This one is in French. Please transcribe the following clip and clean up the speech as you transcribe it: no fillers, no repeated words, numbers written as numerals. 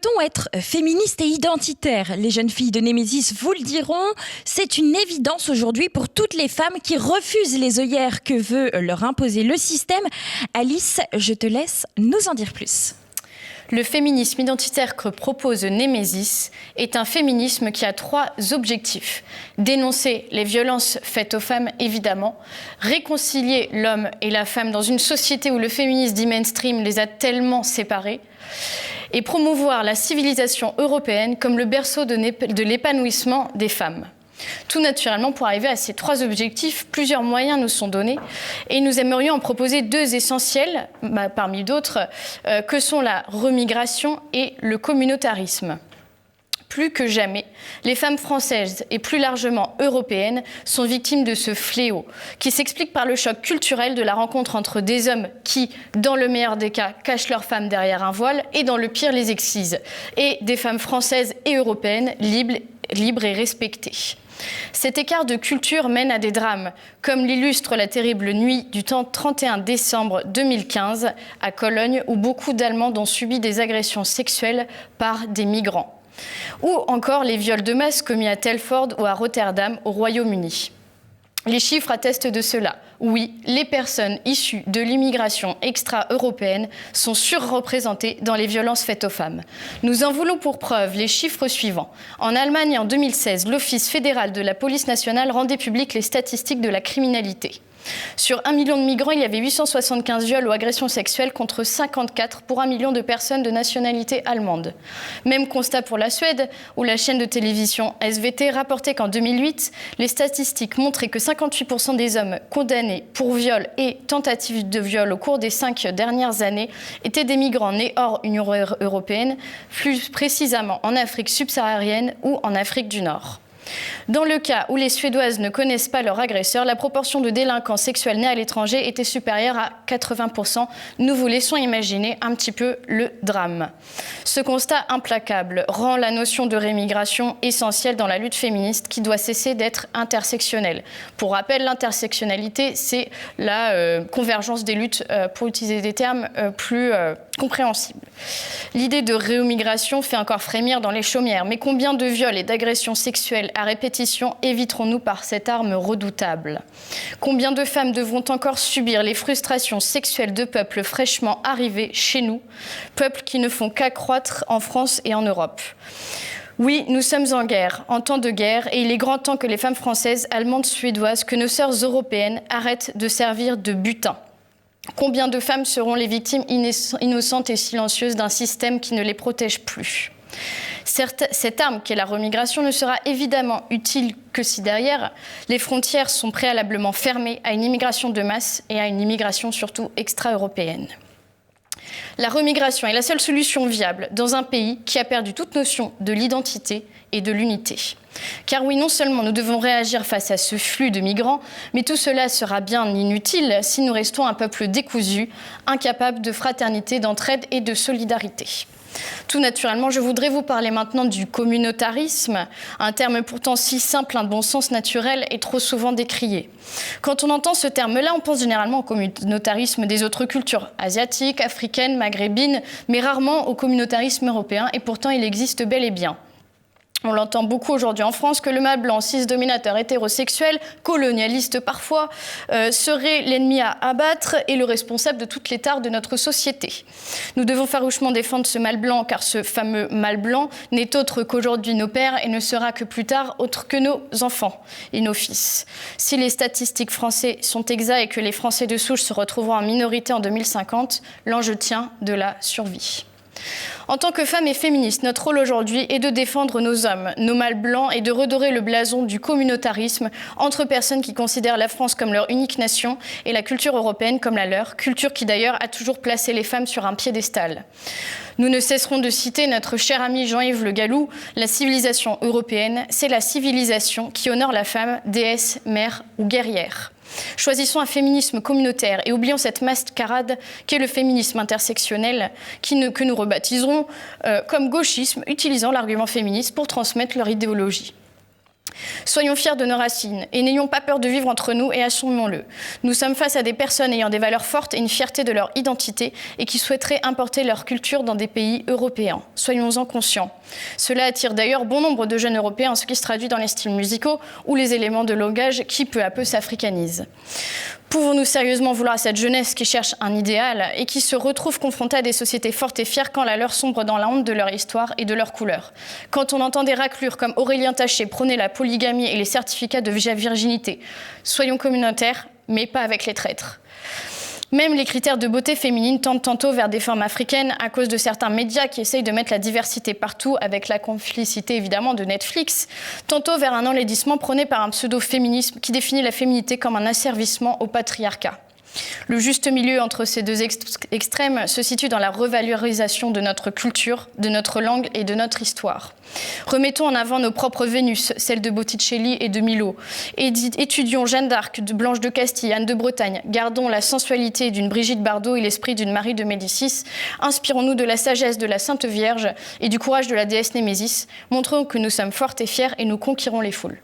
Peut-on être féministe et identitaire? Les jeunes filles de Némésis vous le diront, c'est une évidence aujourd'hui pour toutes les femmes qui refusent les œillères que veut leur imposer le système. Alice, je te laisse nous en dire plus. Le féminisme identitaire que propose Némésis est un féminisme qui a 3 objectifs. Dénoncer les violences faites aux femmes, évidemment. Réconcilier l'homme et la femme dans une société où le féminisme dit mainstream les a tellement séparés. Et promouvoir la civilisation européenne comme le berceau de l'épanouissement des femmes. Tout naturellement, pour arriver à ces 3 objectifs, plusieurs moyens nous sont donnés et nous aimerions en proposer 2 essentiels, parmi d'autres, que sont la remigration et le communautarisme. Plus que jamais, les femmes françaises et plus largement européennes sont victimes de ce fléau qui s'explique par le choc culturel de la rencontre entre des hommes qui, dans le meilleur des cas, cachent leurs femmes derrière un voile et dans le pire les excisent, et des femmes françaises et européennes libres et respectées. Cet écart de culture mène à des drames, comme l'illustre la terrible nuit du 31 décembre 2015 à Cologne, où beaucoup d'Allemands ont subi des agressions sexuelles par des migrants. Ou encore les viols de masse commis à Telford ou à Rotterdam, au Royaume-Uni. Les chiffres attestent de cela. Oui, les personnes issues de l'immigration extra-européenne sont surreprésentées dans les violences faites aux femmes. Nous en voulons pour preuve les chiffres suivants. En Allemagne, en 2016, l'Office fédéral de la police nationale rendait publiques les statistiques de la criminalité. Sur 1 million de migrants, il y avait 875 viols ou agressions sexuelles contre 54 pour 1 million de personnes de nationalité allemande. Même constat pour la Suède, où la chaîne de télévision SVT rapportait qu'en 2008, les statistiques montraient que 58% des hommes condamnés pour viol et tentative de viol au cours des 5 dernières années étaient des migrants nés hors Union européenne, plus précisément en Afrique subsaharienne ou en Afrique du Nord. Dans le cas où les Suédoises ne connaissent pas leur agresseur, la proportion de délinquants sexuels nés à l'étranger était supérieure à 80%. Nous vous laissons imaginer un petit peu le drame. Ce constat implacable rend la notion de rémigration essentielle dans la lutte féministe qui doit cesser d'être intersectionnelle. Pour rappel, l'intersectionnalité, c'est la convergence des luttes, pour utiliser des termes plus compréhensibles. L'idée de rémigration fait encore frémir dans les chaumières, mais combien de viols et d'agressions sexuelles à répétition éviterons-nous par cette arme redoutable? Combien de femmes devront encore subir les frustrations sexuelles de peuples fraîchement arrivés chez nous, peuples qui ne font qu'accroître en France et en Europe? Oui, nous sommes en guerre, en temps de guerre, et il est grand temps que les femmes françaises, allemandes, suédoises, que nos sœurs européennes arrêtent de servir de butin. Combien de femmes seront les victimes innocentes et silencieuses d'un système qui ne les protège plus? Cette arme qu'est la remigration ne sera évidemment utile que si derrière, les frontières sont préalablement fermées à une immigration de masse et à une immigration surtout extra-européenne. La remigration est la seule solution viable dans un pays qui a perdu toute notion de l'identité et de l'unité. Car oui, non seulement nous devons réagir face à ce flux de migrants, mais tout cela sera bien inutile si nous restons un peuple décousu, incapable de fraternité, d'entraide et de solidarité. Tout naturellement, je voudrais vous parler maintenant du communautarisme, un terme pourtant si simple, un bon sens naturel et trop souvent décrié. Quand on entend ce terme-là, on pense généralement au communautarisme des autres cultures, asiatiques, africaines, maghrébines, mais rarement au communautarisme européen, et pourtant il existe bel et bien. On l'entend beaucoup aujourd'hui en France que le mâle blanc, cis-dominateur, hétérosexuel, colonialiste parfois, serait l'ennemi à abattre et le responsable de toutes les tares de notre société. Nous devons farouchement défendre ce mâle blanc, car ce fameux mâle blanc n'est autre qu'aujourd'hui nos pères et ne sera que plus tard autre que nos enfants et nos fils. Si les statistiques françaises sont exactes et que les Français de souche se retrouveront en minorité en 2050, l'enjeu tient de la survie. En tant que femmes et féministes, notre rôle aujourd'hui est de défendre nos hommes, nos mâles blancs et de redorer le blason du communautarisme entre personnes qui considèrent la France comme leur unique nation et la culture européenne comme la leur, culture qui d'ailleurs a toujours placé les femmes sur un piédestal. Nous ne cesserons de citer notre cher ami Jean-Yves Le Gallou, la civilisation européenne, c'est la civilisation qui honore la femme, déesse, mère ou guerrière. Choisissons un féminisme communautaire et oublions cette mascarade qu'est le féminisme intersectionnel que nous rebaptiserons comme gauchisme, utilisant l'argument féministe pour transmettre leur idéologie. Soyons fiers de nos racines et n'ayons pas peur de vivre entre nous et assumons-le. Nous sommes face à des personnes ayant des valeurs fortes et une fierté de leur identité et qui souhaiteraient importer leur culture dans des pays européens. Soyons-en conscients. Cela attire d'ailleurs bon nombre de jeunes européens, ce qui se traduit dans les styles musicaux ou les éléments de langage qui peu à peu s'africanisent. Pouvons-nous sérieusement vouloir à cette jeunesse qui cherche un idéal et qui se retrouve confrontée à des sociétés fortes et fières quand la leur sombre dans la honte de leur histoire et de leur couleur? Quand on entend des raclures comme Aurélien Taché prôner la polygamie et les certificats de virginité, soyons communautaires, mais pas avec les traîtres. Même les critères de beauté féminine tendent tantôt vers des formes africaines à cause de certains médias qui essayent de mettre la diversité partout avec la complicité évidemment de Netflix, tantôt vers un enlaidissement prôné par un pseudo-féminisme qui définit la féminité comme un asservissement au patriarcat. Le juste milieu entre ces deux extrêmes se situe dans la revalorisation de notre culture, de notre langue et de notre histoire. Remettons en avant nos propres Vénus, celles de Botticelli et de Milo. Étudions Jeanne d'Arc, Blanche de Castille, Anne de Bretagne. Gardons la sensualité d'une Brigitte Bardot et l'esprit d'une Marie de Médicis. Inspirons-nous de la sagesse de la Sainte Vierge et du courage de la déesse Némésis. Montrons que nous sommes fortes et fières et nous conquérons les foules.